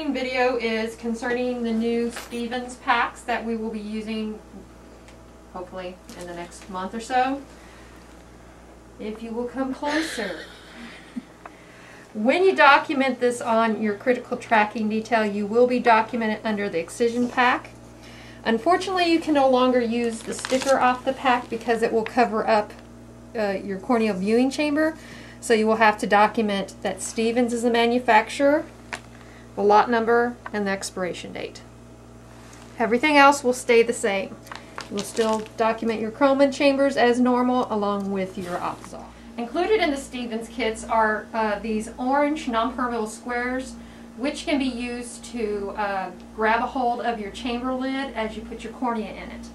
upcoming video is concerning the new Stevens packs that we will be using hopefully in the next month or so. If you will come closer. When you document this on your critical tracking detail, you will be documented under the Excision pack. Unfortunately, you can no longer use the sticker off the pack because it will cover up your corneal viewing chamber. So you will have to document that Stevens is the manufacturer, the lot number, and the expiration date. Everything else will stay the same. You will still document your Chroman chambers as normal along with your Opzol. Included in the Stevens kits are these orange non-permeable squares, which can be used to grab a hold of your chamber lid as you put your cornea in it.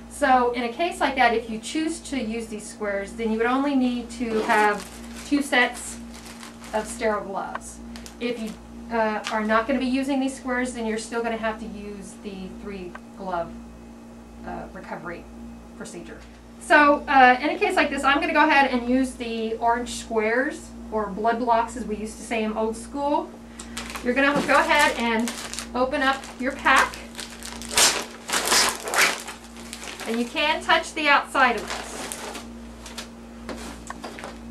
So in a case like that, if you choose to use these squares, then you would only need to have 2 sets of sterile gloves. If you are not going to be using these squares, then you're still going to have to use the 3 glove recovery procedure. So in a case like this, I'm going to go ahead and use the orange squares, or blood blocks as we used to say in old school. You're going to go ahead and open up your pack. And you can touch the outside of this.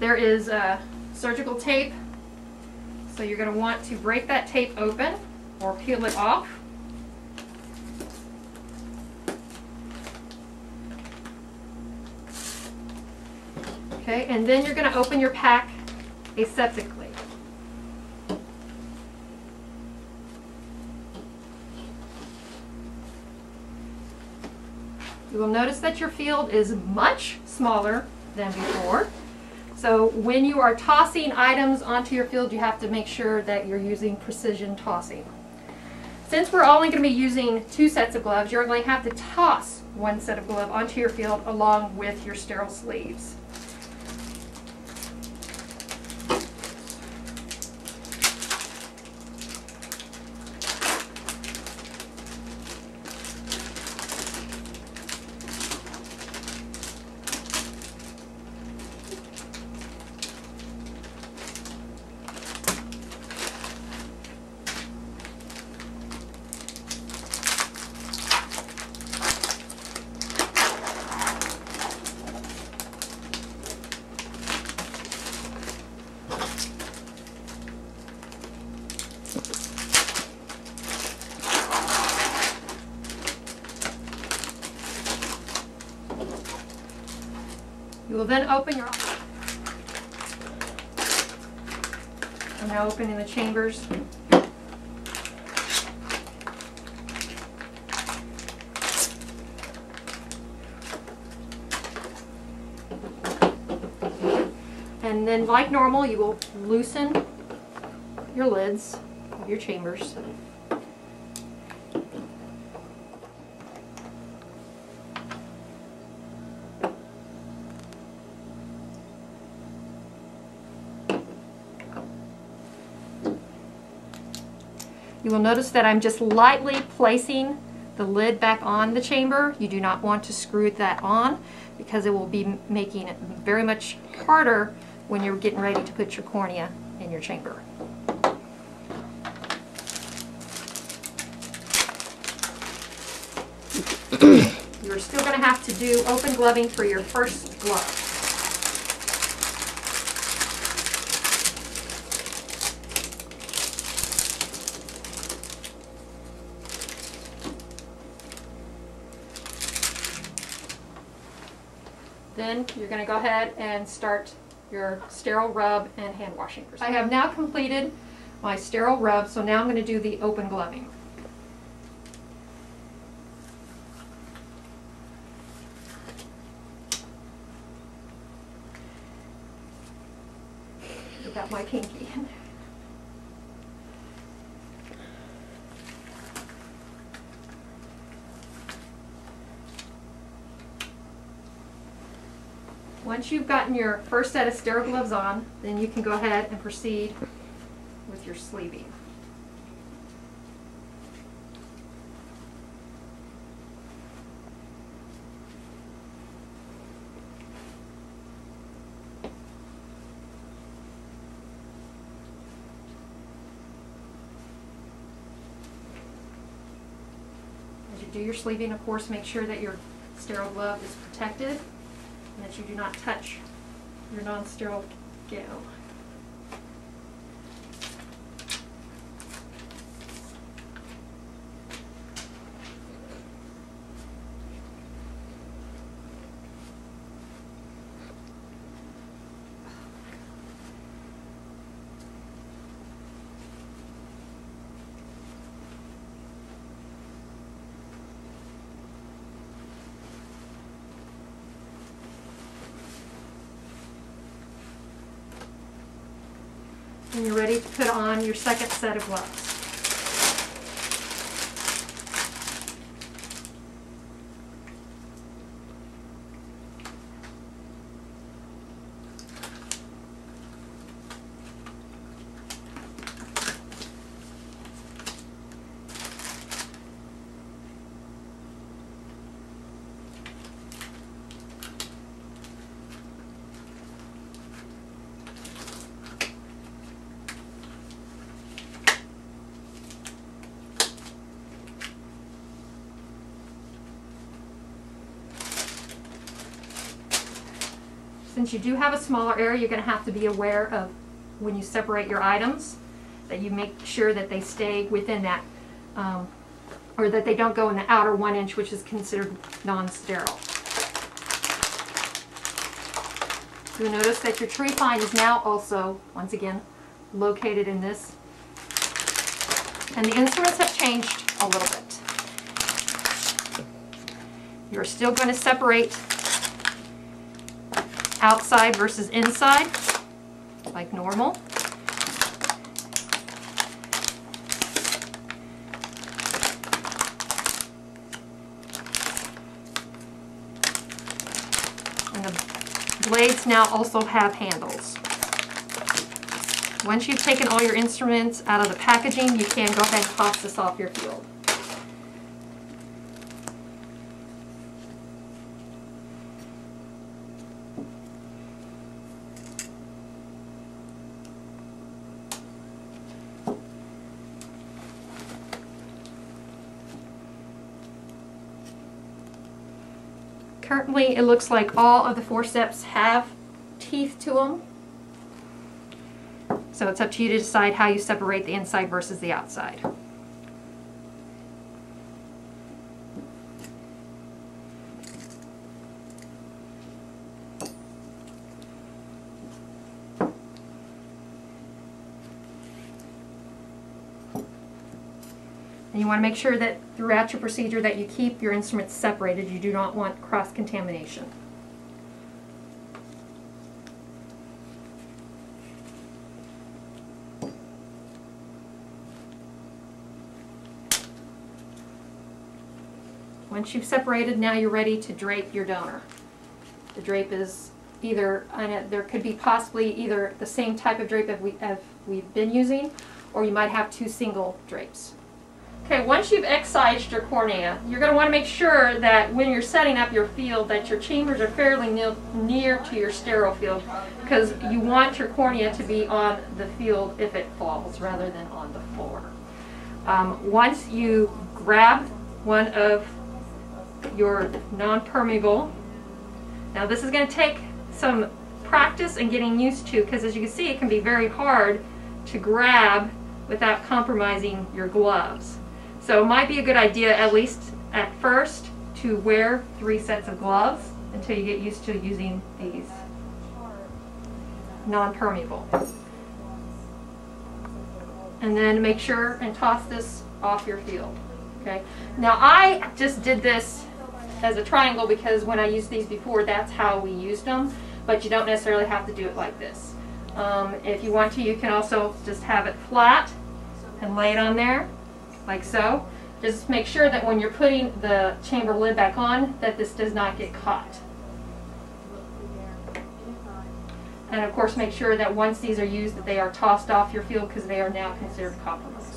There is surgical tape, so you're going to want to break that tape open or peel it off. Okay, and then you're going to open your pack aseptically. You will notice that your field is much smaller than before. So when you are tossing items onto your field, you have to make sure that you're using precision tossing. Since we're only going to be using 2 sets of gloves, you're going to have to toss 1 set of glove onto your field along with your sterile sleeves. You will then open your... I'm now opening the chambers. And then, like normal, you will loosen your lids of your chambers. You will notice that I'm just lightly placing the lid back on the chamber. You do not want to screw that on because it will be making it very much harder when you're getting ready to put your cornea in your chamber. You're still going to have to do open gloving for your first glove. Then you're going to go ahead and start your sterile rub and hand washing procedure. I have now completed my sterile rub, so now I'm going to do the open gloving. I've got my pinky in there. Once you've gotten your first set of sterile gloves on, then you can go ahead and proceed with your sleeving. do your sleeving, of course, make sure that your sterile glove is protected and that you do not touch your non-sterile gown. And you're ready to put on your second set of gloves. Since you do have a smaller area, you're going to have to be aware of when you separate your items that you make sure that they stay within that, or that they don't go in the outer 1 inch, which is considered non-sterile. You'll notice that your tree find is now also, once again, located in this. And the instruments have changed a little bit. You're still going to separate outside versus inside, like normal. And the blades now also have handles. Once you've taken all your instruments out of the packaging, you can go ahead and toss this off your field. Currently, it looks like all of the forceps have teeth to them. So it's up to you to decide how you separate the inside versus the outside. And you want to make sure that throughout your procedure that you keep your instruments separated. You do not want cross-contamination. Once you've separated, now you're ready to drape your donor. The drape is either, there could be possibly either the same type of drape as we've been using, or you might have 2 single drapes. Okay, once you've excised your cornea, you're going to want to make sure that when you're setting up your field that your chambers are fairly near to your sterile field, because you want your cornea to be on the field if it falls rather than on the floor. Once you grab one of your non-permeable, now this is going to take some practice and getting used to, because as you can see it can be very hard to grab without compromising your gloves. So it might be a good idea, at least at first, to wear 3 sets of gloves until you get used to using these non-permeable. And then make sure and toss this off your field. Okay. Now I just did this as a triangle because when I used these before, that's how we used them, but you don't necessarily have to do it like this. If you want to, you can also just have it flat and lay it on there, like so. Just make sure that when you're putting the chamber lid back on, that this does not get caught. And of course make sure that once these are used that they are tossed off your field, because they are now considered compromised.